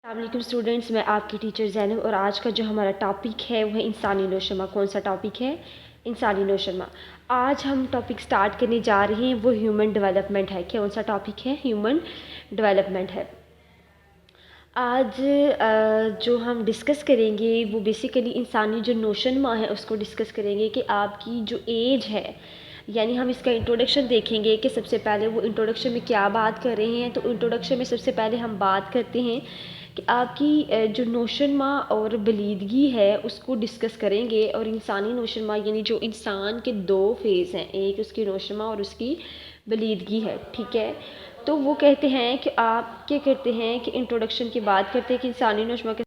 السلام علیکم اسٹوڈنٹس، میں آپ کی ٹیچر زینب اور آج کا جو ہمارا ٹاپک ہے وہ ہے انسانی نوشمہ۔ کون سا ٹاپک ہے؟ انسانی نوشمہ۔ آج ہم ٹاپک سٹارٹ کرنے جا رہے ہیں وہ ہیومن ڈیولپمنٹ ہے۔ کون سا ٹاپک ہے؟ ہیومن ڈیولپمنٹ ہے۔ آج جو ہم ڈسکس کریں گے وہ بیسیکلی انسانی جو نوشمہ ہے اس کو ڈسکس کریں گے کہ آپ کی جو ایج ہے، یعنی ہم اس کا انٹروڈکشن دیکھیں گے کہ سب سے پہلے وہ انٹروڈکشن میں کیا بات کر رہے ہیں۔ تو انٹروڈکشن میں سب سے پہلے ہم بات کرتے ہیں کہ آپ کی جو نوشمہ اور بلیدگی ہے اس کو ڈسکس کریں گے، اور انسانی نوشمہ یعنی جو انسان کے دو فیز ہیں، ایک اس کی نوشمہ اور اس کی بلیدگی ہے، ٹھیک ہے۔ تو وہ کہتے ہیں کہ آپ کیا کرتے ہیں کہ انٹروڈکشن کی بات کرتے ہیں کہ انسانی نوشمہ کے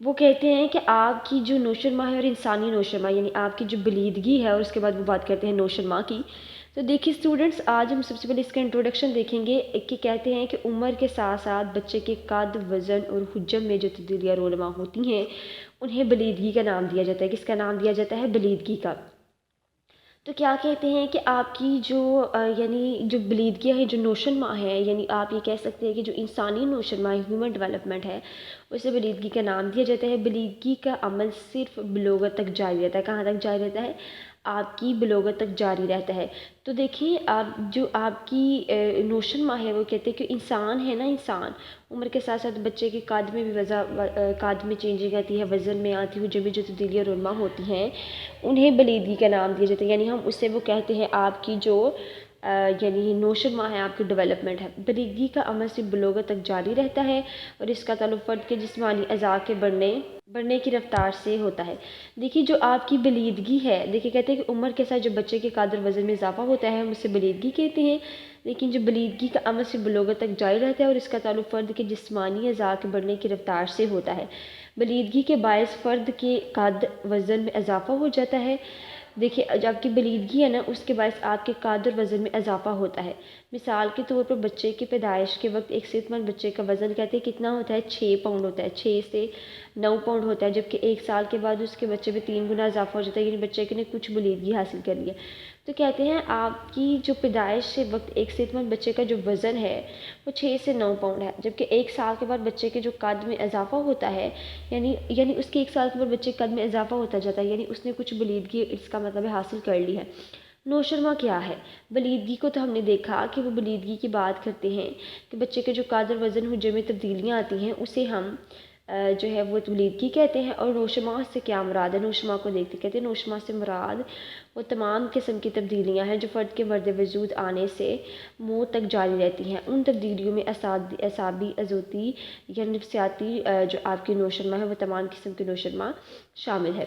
وہ کہتے ہیں کہ آپ کی جو نوشمہ ہے اور انسانی نوشمہ یعنی آپ کی جو بلیدگی ہے، اور اس کے بعد وہ بات کرتے ہیں نوشمہ کی۔ تو دیکھیے اسٹوڈنٹس، آج ہم سب سے پہلے اس کا انٹروڈکشن دیکھیں گے کہ کہتے ہیں کہ عمر کے ساتھ ساتھ بچے کے قد، وزن اور حجم میں جو تبدیلیاں رونما ہوتی ہیں انہیں بلیدگی کا نام دیا جاتا ہے۔ کس کا نام دیا جاتا ہے؟ بلیدگی کا۔ تو کیا کہتے ہیں کہ آپ کی جو یعنی جو بلیدگی ہے، جو نوشمہ ہے، یعنی آپ یہ کہہ سکتے ہیں کہ جو انسانی نوشمہ ہیومن ڈیولپمنٹ ہے اسے بلیدگی کا نام دیا جاتا ہے۔ بلیدگی کا عمل صرف بلوغت تک جاری رہتا ہے۔ کہاں تک جاری رہتا ہے؟ آپ کی بلوغت تک جاری رہتا ہے۔ تو دیکھیں آپ کی نوشمہ ہے وہ کہتے ہیں کہ انسان ہے نا، انسان عمر کے ساتھ ساتھ بچے کے قد میں بھی قد میں چینجنگ آتی ہے، وزن میں آتی ہے، حجم میں جو تبدیلیاں رونما ہوتی ہیں انہیں بلیدگی کا نام دیا جاتا ہے۔ یعنی ہم اس سے وہ کہتے ہیں آپ کی جو یعنی نوشمہ ہے، آپ کی ڈیولپمنٹ ہے۔ بلیدگی کا عمل صرف بلوغت تک جاری رہتا ہے اور اس کا تعلق فرد کے جسمانی اعضاء کے بڑھنے کی رفتار سے ہوتا ہے۔ دیکھیے جو آپ کی بلیدگی ہے، دیکھیے کہتے ہیں کہ عمر کے ساتھ جو بچے کے قد اور وزن میں اضافہ ہوتا ہے ہم اسے بلیدگی کہتے ہیں، لیکن جو بلیدگی کا عمل صرف بلوغت تک جاری رہتا ہے اور اس کا تعلق فرد کے جسمانی اعضاء کے بڑھنے کی رفتار سے ہوتا ہے۔ بلیدگی کے باعث فرد کے قد وزن میں اضافہ ہو جاتا ہے۔ دیکھیے جب آپ کی بلیدگی ہے نا، اس کے باعث آپ کے قد اور وزن میں اضافہ ہوتا ہے۔ مثال کے طور پر بچے کی پیدائش کے وقت ایک صحت مند بچے کا وزن کہتے ہیں کتنا ہوتا ہے؟ 6 پاؤنڈ ہوتا ہے، 6 سے 9 پاؤنڈ ہوتا ہے، جبکہ 1 سال کے بعد اس کے بچے میں 3 گنا اضافہ ہو جاتا ہے، یعنی بچے نے کچھ بلیدگی حاصل کر لی ہے۔ تو کہتے ہیں آپ کی جو پیدائش سے وقت ایک صحت مند بچے کا جو وزن ہے وہ 6 سے 9 پاؤنڈ ہے، جبکہ 1 سال کے بعد بچے کے جو قد میں اضافہ ہوتا ہے یعنی اس کے 1 سال کے بعد بچے کے قد میں اضافہ ہوتا جاتا ہے، یعنی اس نے کچھ بلیدگی اس کا مطلب حاصل کر لی ہے۔ نوشمہ کیا ہے؟ بلیدگی کو تو ہم نے دیکھا کہ وہ بلیدگی کی بات کرتے ہیں کہ بچے کے جو قد اور وزن حجم میں تبدیلیاں آتی ہیں اسے ہم جو ہے وہ بلیدگی کہتے ہیں۔ اور نوشمہ سے کیا مراد ہے؟ نوشمہ کو دیکھتے کہتے ہیں نوشمہ سے مراد وہ تمام قسم کی تبدیلیاں ہیں جو فرد کے مرد وجود آنے سے موت تک جاری رہتی ہیں۔ ان تبدیلیوں میں اعصابی، عضوی یا نفسیاتی جو آپ کی نوشمہ ہے وہ تمام قسم کی نوشمہ شامل ہے۔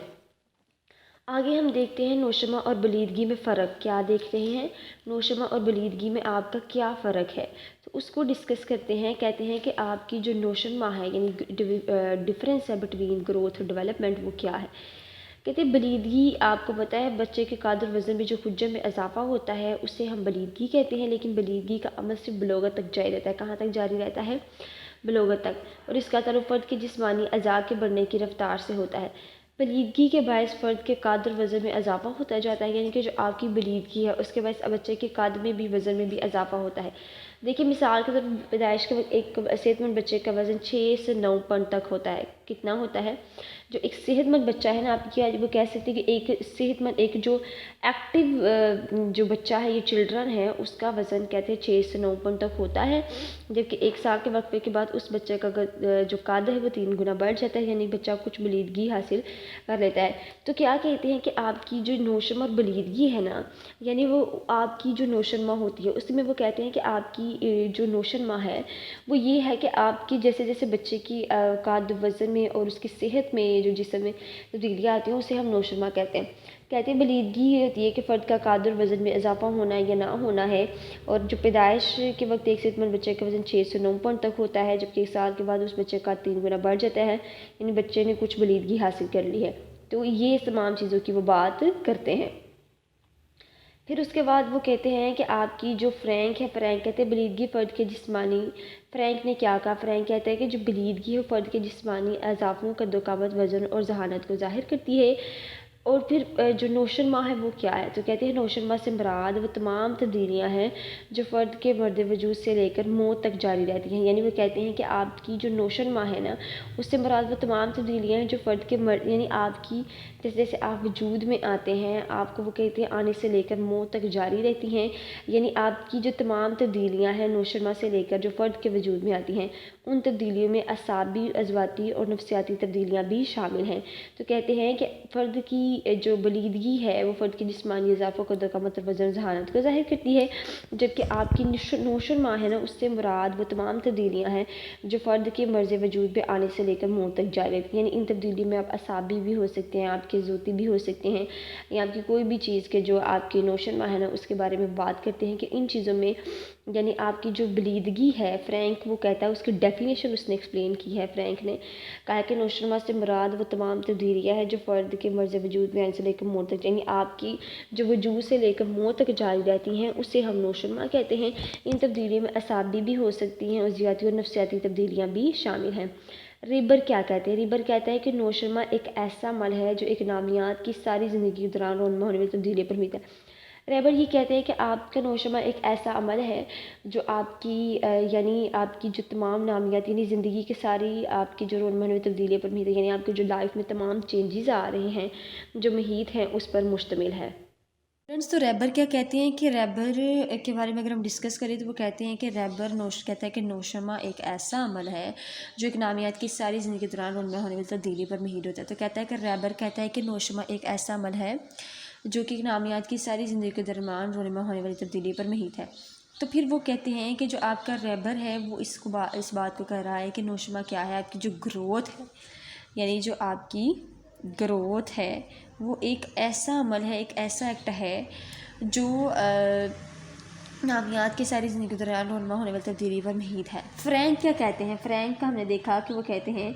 آگے ہم دیکھتے ہیں نوشمہ اور بلیدگی میں فرق۔ کیا دیکھتے ہیں؟ نوشمہ اور بلیدگی میں آپ کا کیا فرق ہے؟ تو اس کو ڈسکس کرتے ہیں۔ کہتے ہیں کہ آپ کی جو نوشمہ ہے یعنی ڈفرینس ہے بٹوین گروتھ اور ڈیولپمنٹ وہ کیا ہے؟ کہتے ہیں بلیدگی آپ کو پتہ ہے بچے کے قد اور وزن میں جو حجم میں اضافہ ہوتا ہے اسے ہم بلیدگی کہتے ہیں، لیکن بلیدگی کا عمل صرف بلوغت تک جاری رہتا ہے۔ کہاں تک جاری رہتا ہے؟ بلوغت تک، اور اس کا تعلق فرد کے جسمانی اعضاء کے بڑھنے کی رفتار سے ہوتا ہے۔ بلیدگی کے باعث فرد کے قد اور وزن میں اضافہ ہوتا جاتا ہے، یعنی کہ جو آپ کی بلیدگی ہے اس کے باعث بچے کے قد میں بھی وزن میں بھی اضافہ ہوتا ہے۔ دیکھیے مثال کے طور پر پیدائش کے وقت ایک صحت مند بچے کا وزن 6 سے 9 پاؤنڈ تک ہوتا ہے۔ کتنا ہوتا ہے؟ جو ایک صحت مند بچہ ہے نا، آپ کیا وہ کہہ سکتے ہیں کہ ایک صحت مند ایک جو ایکٹیو جو بچہ ہے، یہ چلڈرن ہے، اس کا وزن کہتے ہیں 6 سے 9 پاؤنڈ تک ہوتا ہے، جبکہ 1 سال کے وقفے کے بعد اس بچے کا جو قد ہے وہ 3 گنا بڑھ جاتا ہے، یعنی بچہ کچھ بلیدگی حاصل کر لیتا ہے۔ تو کیا کہتے ہیں کہ آپ کی جو نوشمہ اور بلیدگی ہے نا، یعنی وہ آپ کی جو نوشمہ ہوتی ہے اس میں وہ کہتے ہیں کہ آپ کی جو نوشمہ ہے وہ یہ ہے کہ آپ کی جیسے جیسے بچے کی قد وزن میں اور اس کی صحت میں جو جسم میں تبدیلیاں آتی ہیں اسے ہم نوشمہ کہتے ہیں۔ کہتے ہیں بلیدگی یہ ہوتی ہے کہ فرد کا قد اور وزن میں اضافہ ہونا یا نہ ہونا ہے، اور جو پیدائش کے وقت ایک صحت مند بچے کا وزن 6 سے 9 پاؤنڈ تک ہوتا ہے، جبکہ 1 سال کے بعد اس بچے کا 3 گنا بڑھ جاتا ہے، یعنی بچے نے کچھ بلیدگی حاصل کر لی ہے۔ تو یہ تمام چیزوں کی وہ بات کرتے ہیں۔ پھر اس کے بعد وہ کہتے ہیں کہ آپ کی جو فرینک ہے، فرینک کہتے ہیں بلیدگی فرد کے جسمانی فرینک نے کیا کہا؟ فرینک کہتا ہے کہ جو بلیدگی ہے فرد کے جسمانی اضافوں قد و قامت، وزن اور ذہانت کو ظاہر کرتی ہے۔ اور پھر جو نوشنما ہے وہ کیا ہے؟ تو کہتے ہیں نوشنما سے مراد وہ تمام تبدیلیاں ہیں جو فرد کے مرد وجود سے لے کر موت تک جاری رہتی ہیں. یعنی وہ کہتے ہیں کہ آپ کی جو نوشنما ہے نا، اس سے مراد وہ تمام تبدیلیاں ہیں جو فرد کے یعنی آپ کی جیسے جیسے آپ وجود میں آتے ہیں، آپ کو وہ کہتے ہیں آنے سے لے کر موت تک جاری رہتی ہیں. یعنی آپ کی جو تمام تبدیلیاں ہیں نوشنما سے لے کر جو فرد کے وجود میں آتی ہیں، ان تبدیلیوں میں اعصابی، عضواتی اور نفسیاتی تبدیلیاں بھی شامل ہیں. تو کہتے ہیں کہ فرد کی جو بلیدگی ہے وہ فرد کی جسمانی اضافہ قدر کا مطلب وزن ذہانت کو ظاہر کرتی ہے، جبکہ آپ کی نوشنما ہے نا، اس سے مراد وہ تمام تبدیلیاں ہیں جو فرد کے مرز وجود پہ آنے سے لے کر موت تک جاری رہتی ہیں. یعنی ان تبدیلی میں آپ اعصابی بھی ہو سکتے ہیں، آپ کے ذوتی بھی ہو سکتے ہیں، یا آپ کی کوئی بھی چیز کے جو آپ کی نوشنما ہے نا اس کے بارے میں بات کرتے ہیں کہ ان چیزوں میں یعنی آپ کی جو بلیدگی ہے. فرینک وہ کہتا ہے، اس کی ڈیفینیشن اس نے ایکسپلین کی ہے. فرینک نے کہا کہ نوشنما سے مراد وہ تمام تبدیلیاں ہیں جو فرد کے مرز وجود میں آنے سے لے کر موت تک، یعنی آپ کی جو وجود سے لے کر موت تک جاری رہتی ہیں، اسے ہم نوشنما کہتے ہیں. ان تبدیلیوں میں اعصابی بھی ہو سکتی ہیں، عضویاتی اور نفسیاتی تبدیلیاں بھی شامل ہیں. ریبر کیا کہتے ہیں؟ ریبر کہتا ہے کہ نوشنما ایک ایسا عمل ہے جو ایک نامیات کی ساری زندگی کے دوران رونما ہونے والی تبدیلی پر مبنی ہے. ریبر یہ کہتے ہیں کہ آپ کا نوشنما ایک ایسا عمل ہے جو آپ کی یعنی آپ کی جو تمام نامیات یعنی زندگی کے ساری آپ کی جو رونما ہونے والی تبدیلی پر محیط ہے، یعنی آپ کی جو لائف میں تمام چینجز آ رہے ہیں جو محیط ہیں اس پر مشتمل ہے. فرینڈس، تو ریبر کیا کہتے ہیں کہ ریبر کے بارے میں اگر ہم ڈسکس کریں تو وہ کہتے ہیں کہ ریبر کہتا ہے کہ نوشنما ایک ایسا عمل ہے جو ایک نامیات کی ساری زندگی کے دوران رونما ہونے والی تبدیلی پر محیط ہوتا ہے. تو کہتا ہے کہ ریبر کہتا ہے کہ نوشنما ایک ایسا عمل ہے جو کہ ایک نامیات کی ساری زندگی کے درمیان رونما ہونے والی تبدیلی پر محیط ہے. تو پھر وہ کہتے ہیں کہ جو آپ کا ریبر ہے وہ اس بات کو کہہ رہا ہے کہ نوشنما کیا ہے، آپ کی جو گروتھ ہے، یعنی جو آپ کی گروتھ ہے وہ ایک ایسا عمل ہے، ایک ایسا ایکٹ ہے جو نامیات کی ساری زندگی کے دوران رونما ہونے والی تبدیلی پر محیط ہے. فرینک کیا کہتے ہیں؟ فرینک کا ہم نے دیکھا کہ وہ کہتے ہیں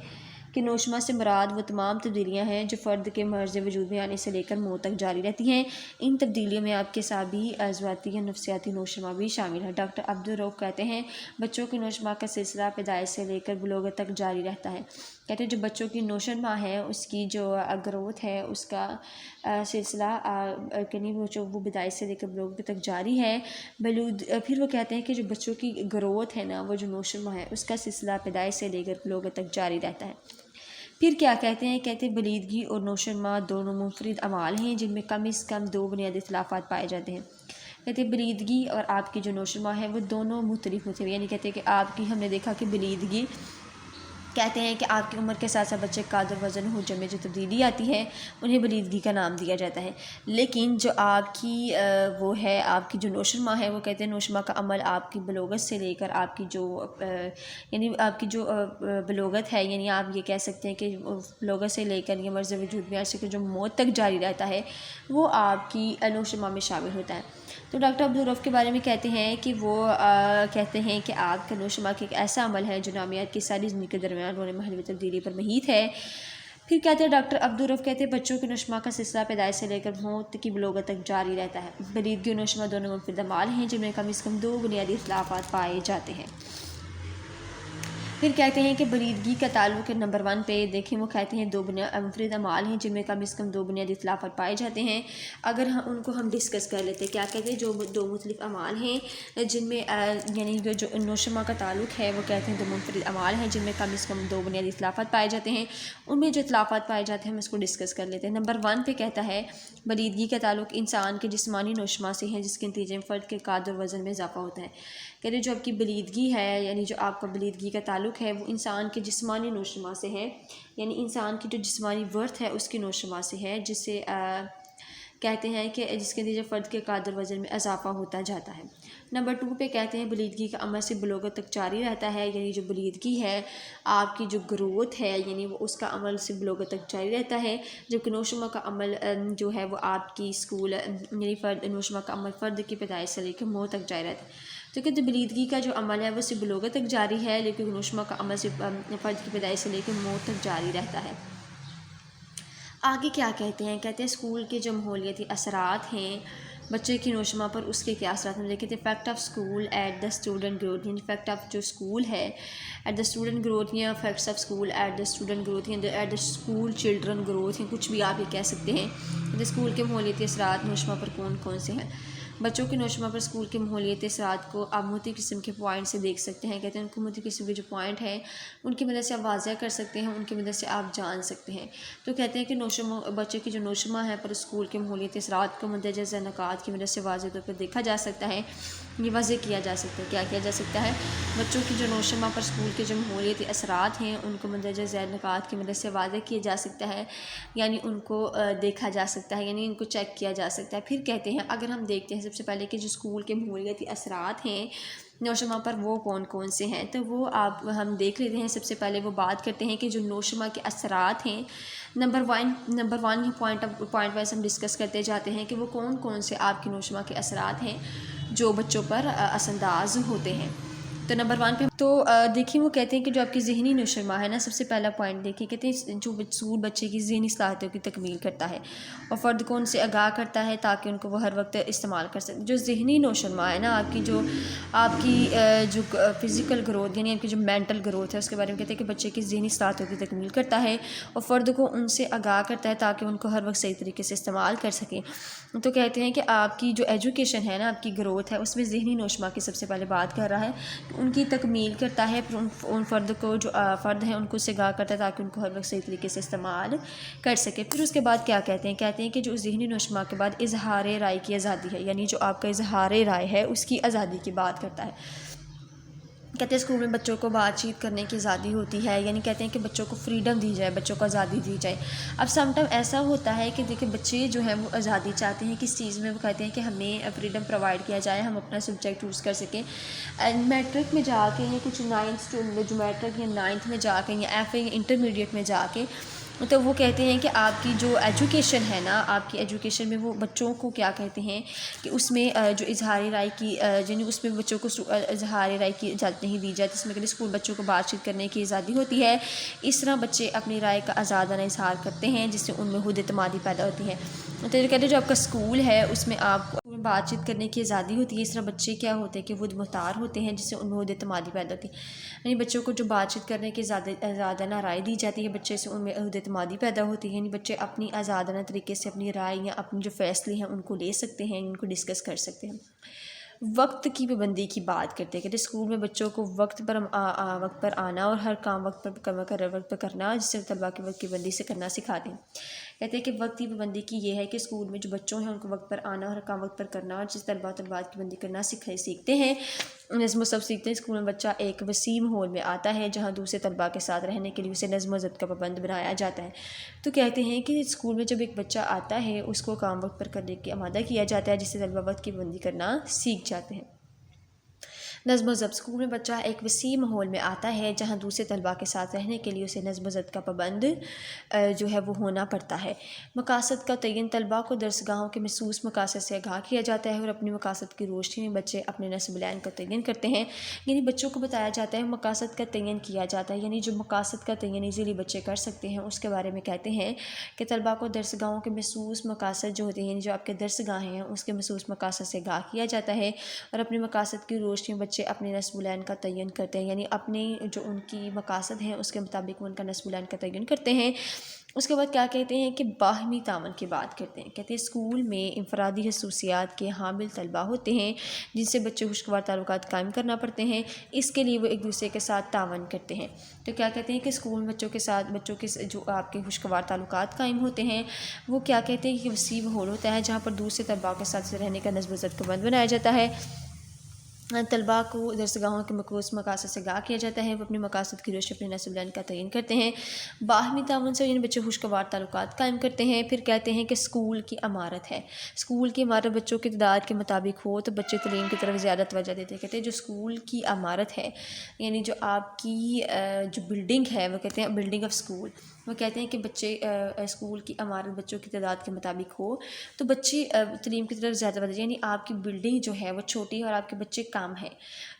کہ نوشنما سے مراد وہ تمام تبدیلیاں ہیں جو فرد کے مرز وجود میں آنے سے لے کر موت تک جاری رہتی ہیں. ان تبدیلیوں میں آپ کے اعصابی، عضواتی یا نفسیاتی نوشنما بھی شامل ہے. ڈاکٹر عبدالرؤف کہتے ہیں بچوں کی نوشنما کا سلسلہ پیدائش سے لے کر بلوغت تک جاری رہتا ہے. کہتے ہیں جو بچوں کی نوشنما ہے اس کی جو گروتھ ہے اس کا سلسلہ وہ پیدائش سے لے کر بلوغت تک جاری ہے. پھر وہ کہتے ہیں کہ جو بچوں کی گروتھ ہے نا، وہ جو نوشنما ہے اس کا سلسلہ پیدائش سے لے کر بلوغت تک جاری رہتا ہے. پھر کیا کہتے ہیں؟ کہتے ہیں بلیدگی اور نوشنما دونوں منفرد اعمال ہیں جن میں کم از کم دو بنیادی اختلافات پائے جاتے ہیں. کہتے ہیں بلیدگی اور آپ کی جو نوشنما ہے وہ دونوں مختلف یعنی کہتے ہیں کہ آپ کی ہم نے دیکھا کہ بلیدگی کہتے ہیں کہ آپ کی عمر کے ساتھ ساتھ بچے قد اور وزن حجم میں جو تبدیلی آتی ہے انہیں بلیدگی کا نام دیا جاتا ہے. لیکن جو آپ کی وہ ہے آپ کی جو نوشنما ہے وہ کہتے ہیں نوشنما کا عمل آپ کی بلوغت سے لے کر آپ کی جو یعنی آپ کی جو بلوغت ہے، یعنی آپ یہ کہہ سکتے ہیں کہ بلوغت سے لے کر یہ مرز وجود میں سے جو موت تک جاری رہتا ہے وہ آپ کی نوشنما میں شامل ہوتا ہے. تو ڈاکٹر عبدالرؤف کے بارے میں کہتے ہیں کہ وہ کہتے ہیں کہ آپ کا نوشنما ایک ایسا عمل ہے جو نامیات کی ساری زندگی کے درمیان رونما ہونے والی تبدیلی پر محیط ہے. پھر کہتے ہیں ڈاکٹر عبدالرؤف کہتے ہیں بچوں کے نوشنما کا سلسلہ پیدائش سے لے کر موت کی بلوغت تک جاری رہتا ہے. بلیدگی اور نوشنما دونوں منفرد اعمال ہیں جن میں کم از کم دو بنیادی اختلافات پائے جاتے ہیں. پھر کہتے ہیں کہ بلیدگی کا تعلق نمبر 1 پہ دیکھیں، وہ کہتے ہیں دو منفرد اعمال ہیں جن میں کم از کم دو بنیادی اختلافات پائے جاتے ہیں. اگر ان کو ہم ڈسکس کر لیتے ہیں، کیا کہتے ہیں جو دو مختلف اعمال ہیں جن میں یعنی جو نوشنما کا تعلق ہے وہ کہتے ہیں دو منفرد اعمال ہیں جن میں کم از کم دو بنیادی اختلافات پائے جاتے ہیں. ان میں جو اختلافات پائے جاتے ہیں ہم اس کو ڈسکس کر لیتے ہیں. نمبر 1 پہ کہتا ہے بلیدگی کا تعلق انسان کے جسمانی نوشنما سے ہے جس کے نتیجے میں فرد کے قد اور وزن میں اضافہ ہوتا ہے. کہتے ہیں جو آپ کی بلیدگی ہے یعنی جو آپ کا بلیدگی کا تعلق ہے وہ انسان کے جسمانی نوشنما سے ہے، یعنی انسان کی جو جسمانی ورتھ ہے اس کی نوشنما سے ہے، جس سے کہتے ہیں کہ جس کے نتیجے فرد کے قد اور وزن میں اضافہ ہوتا جاتا ہے. نمبر 2 پہ کہتے ہیں بلیدگی کا عمل سے بلوغت تک جاری رہتا ہے، یعنی جو بلیدگی ہے آپ کی جو گروتھ ہے یعنی وہ اس کا عمل سے بلوغت تک جاری رہتا ہے، جبکہ نوشنما کا عمل جو ہے وہ آپ کی اسکول یعنی نوشنما کا عمل فرد کی پیدائش سے لے کے موت تک جاری رہتا ہے. تو کہتے بلیدگی کا جو عمل ہے وہ صرف بلوغت تک جاری ہے، لیکن نوشنما کا عمل صرف فرد کی پیدائش سے لے کے موت تک جاری رہتا ہے. آگے کیا کہتے ہیں؟ کہتے ہیں اسکول کے جو ماحولیاتی اثرات ہیں بچے کی نوشما پر اس کے کیا اثرات ہیں. دیکھیں effect of school at the student growth, یعنی افیکٹ آف جو اسکول ہے ایٹ دا اسٹوڈنٹ گروتھ، یا effects of school at the student growth, یا at the school children growth, یا کچھ بھی آپ یہ کہہ سکتے ہیں. اسکول کے ماحولیاتی اثرات نوشما پر کون کون سے ہیں. بچوں کی نوشما پر اسکول کے ماحولیاتی اثرات کو آپ مختلف قسم کے پوائنٹ سے دیکھ سکتے ہیں. کہتے ہیں ان کو مختلف قسم کے جو پوائنٹ ہیں ان کی مدد سے آپ واضح کر سکتے ہیں، ان کی مدد سے آپ جان سکتے ہیں. تو کہتے ہیں کہ نوشما بچے کی جو نوشما ہے پر اسکول کے ماحولیاتی اثرات کو مندرجہ ذیل نکات کی مدد سے واضح طور پر دیکھا جا سکتا ہے، یہ واضح کیا جا سکتا ہے. کیا کیا جا سکتا ہے؟ بچوں کی جو نوشما پر اسکول کے جو ماحولیاتی اثرات ہیں ان کو مندرجہ ذیل نکات کی مدد سے واضح کیا جا سکتا ہے، یعنی ان کو دیکھا جا سکتا ہے، یعنی ان کو چیک کیا جا سکتا ہے. پھر کہتے ہیں اگر ہم دیکھتے ہیں سب سے پہلے کہ جو اسکول کے ماحولیاتی اثرات ہیں نوشما پر وہ کون کون سے ہیں، تو وہ ہم دیکھ لیتے ہیں. سب سے پہلے وہ بات کرتے ہیں کہ جو نوشما کے اثرات ہیں نمبر ون پوائنٹ وائز ہم ڈسکس کرتے جاتے ہیں کہ وہ کون کون سے آپ کی نوشما کے اثرات ہیں جو بچوں پر اثر انداز ہوتے ہیں. تو نمبر 1 پہ تو دیکھیں وہ کہتے ہیں کہ جو آپ کی ذہنی نوشما ہے نا، سب سے پہلا پوائنٹ دیکھیں، کہتے ہیں جو اسکول بچے کی ذہنی صلاحیتوں کی تکمیل کرتا ہے اور فرد کو ان سے آگاہ کرتا ہے تاکہ ان کو وہ ہر وقت استعمال کر سکے. جو ذہنی نوشما ہے نا آپ کی جو فزیکل گروتھ یعنی آپ کی جو مینٹل گروتھ ہے اس کے بارے میں کہتے ہیں کہ بچے کی ذہنی صلاحیتوں کی تکمیل کرتا ہے اور فرد کو ان سے آگاہ کرتا ہے تاکہ ان کو ہر وقت صحیح طریقے سے استعمال کر سکیں. تو کہتے ہیں کہ آپ کی جو ایجوکیشن ہے نا، آپ کی گروتھ ہے، اس میں ذہنی نوشما کی سب سے پہلے بات کر رہا ہے، ان کی تکمیل کرتا ہے. ان فرد کو جو فرد ہیں ان کو سے آگاہ کرتا ہے تاکہ ان کو ہر وقت صحیح طریقے سے استعمال کر سکے. پھر اس کے بعد کیا کہتے ہیں کہ جو ذہنی نوشما کے بعد اظہار رائے کی آزادی ہے، یعنی جو آپ کا اظہار رائے ہے اس کی آزادی کی بات کرتا ہے. کہتے ہیں اسکول میں بچوں کو بات چیت کرنے کی آزادی ہوتی ہے، یعنی کہتے ہیں کہ بچوں کو فریڈم دی جائے، بچوں کو آزادی دی جائے. اب سم ٹائم ایسا ہوتا ہے کہ دیکھیں بچے جو ہیں وہ آزادی چاہتے ہیں کس چیز میں، وہ کہتے ہیں کہ ہمیں فریڈم پرووائڈ کیا جائے، ہم اپنا سبجیکٹ چوز کر سکیں. میٹرک میں جا کے یا کچھ جو میٹرک یا 9th میں جا کے یا ایف اے یا انٹرمیڈیٹ میں جا کے، تو وہ کہتے ہیں کہ آپ کی جو ایجوکیشن ہے نا، آپ کی ایجوکیشن میں وہ بچوں کو کیا کہتے ہیں کہ اس میں جو اظہار رائے کی یعنی اس میں بچوں کو اظہار رائے کی اجازت نہیں دی جاتی، اس میں کہ اسکول بچوں کو بات چیت کرنے کی آزادی ہوتی ہے. اس طرح بچے اپنی رائے کا آزادانہ اظہار کرتے ہیں جس سے ان میں خود اعتمادی پیدا ہوتی ہے. تو یہ کہتے ہیں جو آپ کا اسکول ہے اس میں آپ کو بات چیت کرنے کی آزادی ہوتی ہے. اس طرح بچے کیا ہوتے ہیں کہ خود مختار ہوتے ہیں جس سے ان میں خود اعتمادی پیدا ہوتی ہے. یعنی بچوں کو جو بات چیت کرنے کی آزادانہ رائے دی جاتی ہے، بچے سے ان میں خود اعتمادی پیدا ہوتی ہے. یعنی بچے اپنی آزادانہ طریقے سے اپنی رائے یا اپنے جو فیصلے ہیں ان کو لے سکتے ہیں، ان کو ڈسکس کر سکتے ہیں. وقت کی پابندی کی بات کرتے ہیں کہ اسکول میں بچوں کو وقت پر آنا اور ہر کام وقت پر کرنا، جس سے طلباء کی وقت کی پابندی سے کرنا سکھاتے ہیں. کہتے ہیں کہ وقت کی پابندی کی یہ ہے کہ اسکول میں جو بچوں ہیں ان کو وقت پر آنا اور ہر کام وقت پر کرنا، اور جس طلباء کی پابندی کرنا سیکھتے ہیں، نظم و ضبط سیکھتے ہیں. اسکول میں بچہ ایک وسیع ماحول میں آتا ہے جہاں دوسرے طلباء کے ساتھ رہنے کے لیے اسے نظم و ضبط کا پابند بنایا جاتا ہے. تو کہتے ہیں کہ اسکول میں جب ایک بچہ آتا ہے اس کو کام وقت پر کرنے کے آمادہ کیا جاتا ہے جس سے طلباء وقت کی پابندی کرنا سیکھ جاتے ہیں. نظم و ضبط اسکول میں بچہ ایک وسیع ماحول میں آتا ہے جہاں دوسرے طلباء کے ساتھ رہنے کے لیے اسے نظم و ضبط کا پابند جو ہے وہ ہونا پڑتا ہے. مقاصد کا تعین طلباء کو درسگاہوں کے محسوس مقاصد سے آگاہ کیا جاتا ہے اور اپنے مقاصد کی روشنی میں بچے اپنے نصب العین کا تعین کرتے ہیں. یعنی بچوں کو بتایا جاتا ہے، مقاصد کا تعین کیا جاتا ہے، یعنی جو مقاصد کا تعین ایزیلی بچے کر سکتے ہیں اس کے بارے میں کہتے ہیں کہ طلباء کو درسگاہوں کے محسوس مقاصد جو ہوتے ہیں، یعنی جو آپ کے درسگاہیں ہیں اس کے محسوس مقاصد سے آگاہ کیا جاتا ہے اور اپنے مقاصد کی روشنی میں بچے اپنے نصب العین کا تعین کرتے ہیں. یعنی اپنے جو ان کی مقاصد ہیں اس کے مطابق وہ ان کا نصب العین کا تعین کرتے ہیں. اس کے بعد کیا کہتے ہیں کہ باہمی تعاون کی بات کرتے ہیں. کہتے ہیں اسکول میں انفرادی خصوصیات کے حامل طلباء ہوتے ہیں جن سے بچے خوشگوار تعلقات قائم کرنا پڑتے ہیں، اس کے لیے وہ ایک دوسرے کے ساتھ تعاون کرتے ہیں. تو کیا کہتے ہیں کہ اسکول میں بچوں کے جو آپ کے خوشگوار تعلقات قائم ہوتے ہیں وہ کیا کہتے ہیں کہ وسیع ماحول ہوتا ہے جہاں پر دوسرے طلباء کے ساتھ رہنے کا نظم و ضبط کا پابند بنایا جاتا ہے. طلباء کو درسگاہوں کے مخصوص مقاصد سے آگاہ کیا جاتا ہے، وہ اپنے مقاصد کی روشنی اپنے نصب العین کا تعین کرتے ہیں. باہمی تعاون سے یعنی بچے خوشگوار تعلقات قائم کرتے ہیں. پھر کہتے ہیں کہ اسکول کی عمارت ہے، اسکول کی عمارت بچوں کی تعداد کے مطابق ہو تو بچے تعلیم کی طرف زیادہ توجہ دیتے ہیں. کہتے ہیں جو اسکول کی عمارت ہے یعنی جو آپ کی جو بلڈنگ ہے وہ کہتے ہیں بلڈنگ آف اسکول، وہ کہتے ہیں کہ بچے اسکول کی عمارت بچوں کی تعداد کے مطابق ہو تو بچے تعلیم کی طرف زیادہ توجہ، یعنی آپ کی بلڈنگ جو ہے وہ چھوٹی ہے اور آپ کے بچے کم ہیں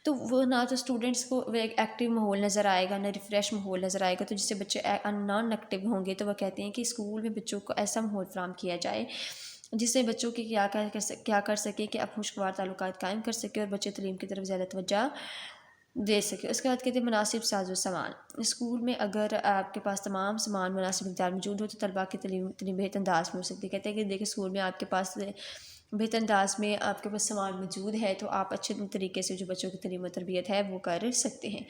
تو وہ نہ تو اسٹوڈنٹس کو وہ ایک ایکٹیو ماحول نظر آئے گا، نہ ریفریش ماحول نظر آئے گا، تو جس سے بچے نان ایکٹیو ہوں گے. تو وہ کہتے ہیں کہ اسکول میں بچوں کو ایسا ماحول فراہم کیا جائے جس سے بچوں کے کیا کر سکے کہ اپنے خوشگوار تعلقات قائم کر سکے اور بچے تعلیم کی طرف زیادہ توجہ دے سکے۔ اس کے بعد کہتے ہیں مناسب ساز و سامان۔ اسکول میں اگر آپ کے پاس تمام سامان مناسب مقدار موجود ہو تو طلباء کی تعلیم بہتر انداز میں ہو سکتی ہے۔ کہتے ہیں کہ دیکھیں اسکول میں آپ کے پاس بہتر انداز میں آپ کے پاس سامان موجود ہے تو آپ اچھے طریقے سے جو بچوں کی تعلیم و تربیت ہے وہ کر سکتے ہیں۔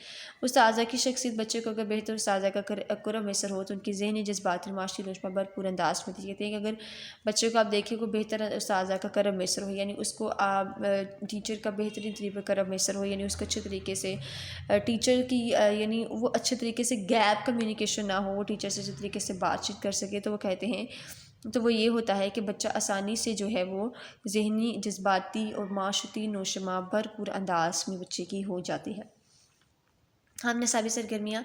اساتذہ کی شخصیت بچے کو اگر بہتر اساتذہ کا کرم میسر ہو تو ان کی ذہنی جذباتی معاشی نوشمہ بھرپور انداز میں کہتے ہیں کہ اگر بچے کو آپ دیکھیں کو بہتر اساتذہ کا کرم میسر ہو، یعنی اس کو آپ ٹیچر کا بہترین طریقہ کرم میسر ہو، یعنی اس کو اچھے طریقے سے ٹیچر کی یعنی وہ اچھے طریقے سے گیپ کمیونیکیشن نہ ہو، وہ ٹیچر سے اچھے طریقے سے بات چیت کر سکے، تو وہ کہتے ہیں تو وہ یہ ہوتا ہے کہ بچہ آسانی سے جو ہے وہ ذہنی جذباتی اور معاشرتی نوشمہ بھرپور انداز میں بچے کی ہو جاتی ہے۔ ہم نصابی سرگرمیاں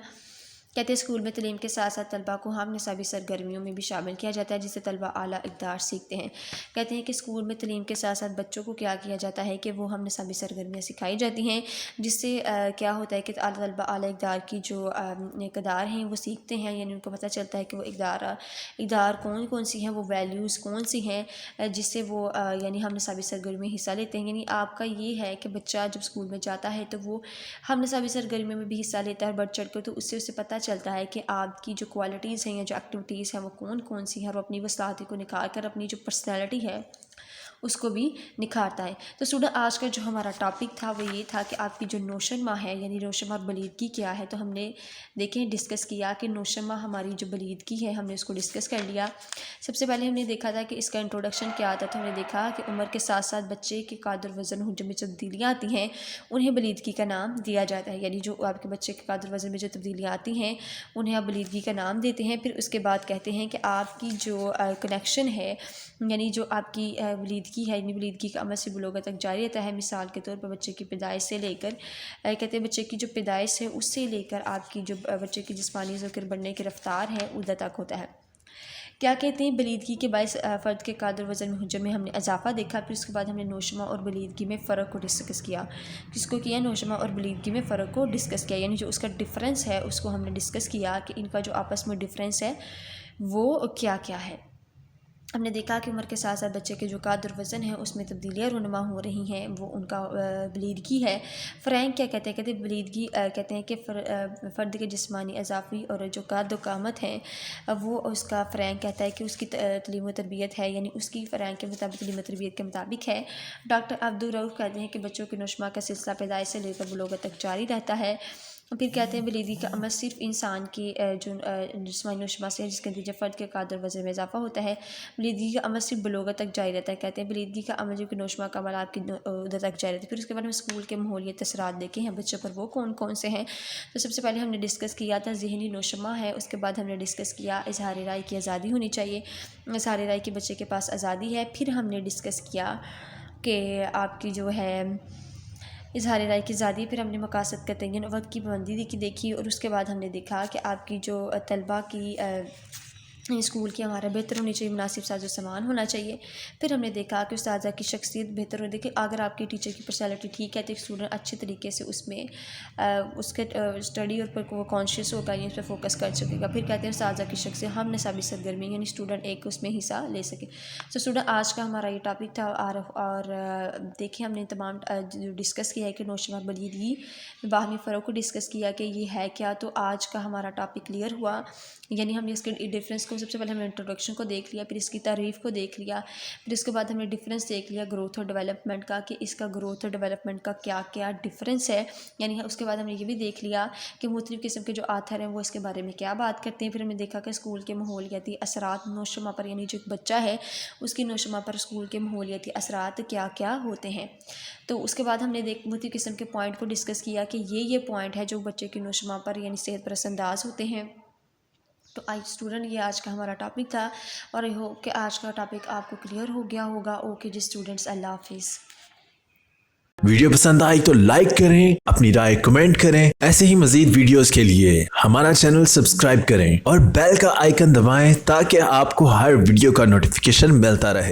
کہتے ہیں اسکول میں تعلیم کے ساتھ ساتھ طلباء کو ہم نصابی سرگرمیوں میں بھی شامل کیا جاتا ہے جس سے طلباء اعلیٰ اقدار سیکھتے ہیں۔ کہتے ہیں کہ اسکول میں تعلیم کے ساتھ ساتھ بچوں کو کیا جاتا ہے کہ وہ ہم نصابی سرگرمیاں سکھائی جاتی ہیں جس سے کیا ہوتا ہے کہ طلباء اعلیٰ اقدار کی جو اقدار ہیں وہ سیکھتے ہیں، یعنی ان کو پتہ چلتا ہے کہ وہ اقدار کون سی ہیں، وہ ویلیوز کون سی ہیں جس سے وہ یعنی ہم نصابی سرگرمی میں حصہ لیتے ہیں۔ یعنی آپ کا یہ ہے کہ بچہ جب اسکول میں جاتا ہے تو وہ ہم نصابی سرگرمیوں میں بھی حصہ لیتا ہے بڑھ چڑھ کر، تو اس سے اسے پتہ چلتا ہے کہ آپ کی جو کوالٹیز ہیں یا جو ایکٹیویٹیز ہیں وہ کون سی ہیں، اور اپنی وسطاتی کو نکھار کر اپنی جو پرسنالٹی ہے اس کو بھی نکھارتا ہے۔ تو اسٹوڈنٹ آج کا جو ہمارا ٹاپک تھا وہ یہ تھا کہ آپ کی جو نوشنما ہے یعنی نوشنما اور بلیدگی کیا ہے، تو ہم نے دیکھیں ڈسکس کیا کہ نوشنما ہماری جو بلیدگی ہے ہم نے اس کو ڈسکس کر لیا۔ سب سے پہلے ہم نے دیکھا تھا کہ اس کا انٹروڈکشن کیا آتا تھا، ہم نے دیکھا کہ عمر کے ساتھ ساتھ بچے کے قد اور وزن حجم میں جو تبدیلیاں آتی ہیں انہیں بلیدگی کا نام دیا جاتا ہے، یعنی جو آپ کے بچے کے قد اور وزن میں جو تبدیلیاں آتی ہیں انہیں آپ بلیدگی کا نام دیتے ہیں۔ پھر اس کے بعد کہتے ہیں کہ آپ کی جو کنیکشن ہے یعنی جو آپ کی بلیدگی ہے، یعنی بلیدگی کا عمل سے بلوغت تک جاری رہتا ہے۔ مثال کے طور پر بچے کی پیدائش سے لے کر کہتے ہیں بچے کی جو پیدائش ہے اس سے لے کر آپ کی جو بچے کی جسمانی ذکر بڑھنے کی رفتار ہے ادھر تک ہوتا ہے۔ کیا کہتے ہیں بلیدگی کے باعث فرد کے قد اور وزن میں حجم میں ہم نے اضافہ دیکھا۔ پھر اس کے بعد ہم نے نوشمہ اور بلیدگی میں فرق کو ڈسکس کیا۔ کس کو کیا؟ نوشمہ اور بلیدگی میں فرق کو ڈسکس کیا، یعنی جو اس کا ڈفرینس ہے اس کو ہم نے ڈسکس کیا کہ ان کا جو آپس میں ڈفرینس ہے وہ کیا ہے۔ ہم نے دیکھا کہ عمر کے ساتھ ساتھ بچے کے جو قد اور وزن ہے اس میں تبدیلیاں رونما ہو رہی ہیں، وہ ان کا بلیدگی ہے۔ فرینک کیا کہتے ہیں بلیدگی کہتے ہیں کہ فرد کے جسمانی اضافی اور جو قد و قامت ہیں وہ اس کا فرینک کہتا ہے کہ اس کی تعلیم و تربیت ہے، یعنی اس کی فرینک کے مطابق تعلیم و تربیت کے مطابق ہے۔ ڈاکٹر عبدالرؤف کہتے ہیں کہ بچوں کے نوشمہ کا سلسلہ پیدائش سے لے کر بلوغت تک جاری رہتا ہے۔ پھر کہتے ہیں بلیدگی کا عمل صرف انسان کی جو جسمانی نوشمہ سے ہے جس کے نتیجہ فرد کے قد اور وزن میں اضافہ ہوتا ہے۔ بلیدگی کا عمل صرف بلوغت تک جاری رہتا ہے۔ کہتے ہیں بلیدگی کا عمل جو کہ نوشمہ کا عمل آپ کی ادھر تک جاری رہتا ہے۔ پھر اس کے بعد ہم اسکول کے ماحولیاتی اثرات دیکھے ہیں بچوں پر، وہ کون سے ہیں۔ تو سب سے پہلے ہم نے ڈسکس کیا تھا ذہنی نوشمہ ہے، اس کے بعد ہم نے ڈسکس کیا اظہار رائے کی آزادی ہونی چاہیے، اظہار رائے کی بچے کے پاس آزادی ہے۔ پھر ہم نے ڈسکس کیا کہ آپ کی جو ہے اظہار رائے کی آزادی، پھر ہم نے مقاصد کا تعین وقت کی پابندی دیکھی، اور اس کے بعد ہم نے دیکھا کہ آپ کی جو طلباء کی اسکول کی ہمارا بہتر ہونی چاہیے، مناسب ساز و سامان ہونا چاہیے۔ پھر ہم نے دیکھا کہ اساتذہ کی شخصیت بہتر ہو، دیکھیں اگر آپ کی ٹیچر کی پرسنالٹی ٹھیک ہے تو ایک اسٹوڈنٹ اچھے طریقے سے اس میں اس کے اسٹڈی اور پر وہ کانشیس ہوگا، یعنی اس پہ فوکس کر سکے گا۔ پھر کہتے ہیں اساتذہ کی شخصیت ہم نصابی سرگرمی، یعنی اسٹوڈنٹ ایک اس میں حصہ لے سکے۔ تو اسٹوڈنٹ آج کا ہمارا یہ ٹاپک تھا، اور دیکھیں ہم نے تمام جو ڈسکس کیا ہے کہ نوشمہ اور بلیدگی باہمی فرق کو ڈسکس کیا کہ یہ ہے کیا۔ تو آج کا ہمارا ٹاپک کلیئر ہوا، یعنی ہم نے اس کے ڈفرینس کو سب سے پہلے ہم نے انٹروڈکشن کو دیکھ لیا، پھر اس کی تعریف کو دیکھ لیا، پھر اس کے بعد ہم نے ڈفرینس دیکھ لیا گروتھ اور ڈیولپمنٹ کا کہ اس کا گروتھ اور ڈیولپمنٹ کا کیا ڈفرینس ہے، یعنی اس کے بعد ہم نے یہ بھی دیکھ لیا کہ مختلف قسم کے جو آتھر ہیں وہ اس کے بارے میں کیا بات کرتے ہیں۔ پھر ہم نے دیکھا کہ اسکول کے ماحولیاتی اثرات نوشمہ پر، یعنی جو بچہ ہے اس کی نوشمہ پر اسکول کے ماحولیاتی اثرات کیا ہوتے ہیں۔ تو اس کے بعد ہم نے مختلف قسم کے پوائنٹ کو ڈسکس کیا کہ یہ پوائنٹ ہے جو بچے کی نوشمہ پر یعنی صحت پرست انداز ہوتے ہیں۔ تو اسٹوڈنٹ یہ آج کا ہمارا ٹاپک تھا، اور یہ ہو کہ آج کا ٹاپک آپ کو کلیئر ہو گیا ہوگا۔ اوکے جی اسٹوڈنٹس، اللہ حافظ۔ ویڈیو پسند آئی تو لائک کریں، اپنی رائے کمنٹ کریں۔ ایسے ہی مزید ویڈیوز کے لیے ہمارا چینل سبسکرائب کریں اور بیل کا آئیکن دبائیں تاکہ آپ کو ہر ویڈیو کا نوٹیفیکیشن ملتا رہے۔